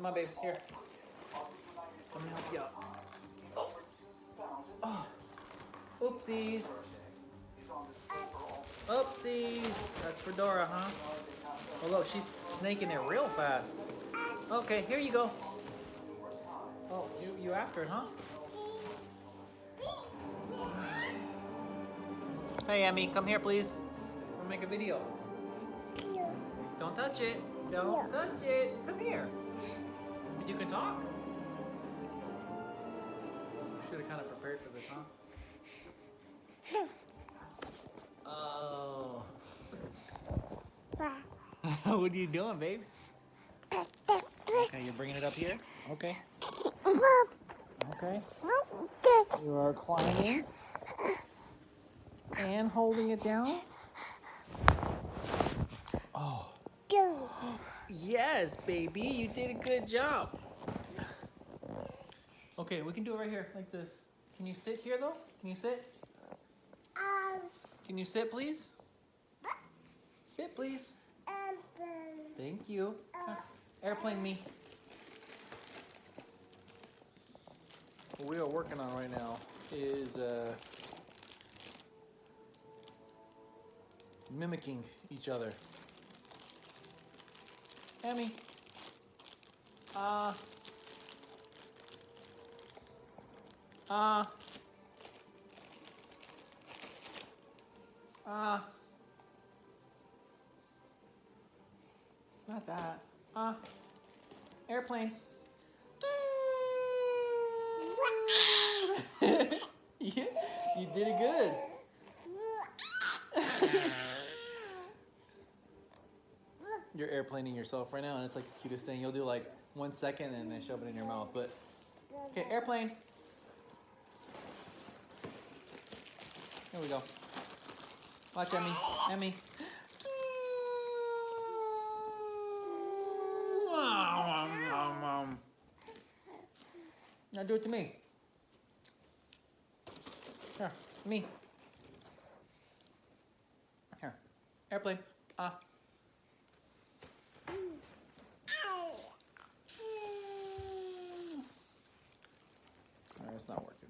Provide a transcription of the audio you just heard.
Come on, babes. Here. Let me help you out. Oh. Oh. Oopsies. Oopsies. That's for Dora, huh? Oh, look, she's snaking it real fast. Okay, here you go. Oh, you after it, huh? Hey, Emmy, come here, please. We'll make a video. Don't touch it. Don't touch it. Come here. But you can talk. Should have kind of prepared for this, huh? Oh. What are you doing, babes? Okay, you're bringing it up here? Okay. Okay. You are climbing and holding it down. Oh. Yes, baby, you did a good job. Okay, we can do it right here, like this. Can you sit here, though? Can you sit? Can you sit, please? Sit, please. Thank you. Airplane me. What we are working on right now is mimicking each other. Emmy. Not that. Airplane. Yeah, you did it good. You're airplaning yourself right now, and it's like the cutest thing. You'll do like 1 second and then shove it in your mouth. But okay, airplane. Here we go. Watch Emmy. Emmy. Now do it to me. Here, me. Here, airplane. Alright, it's not working.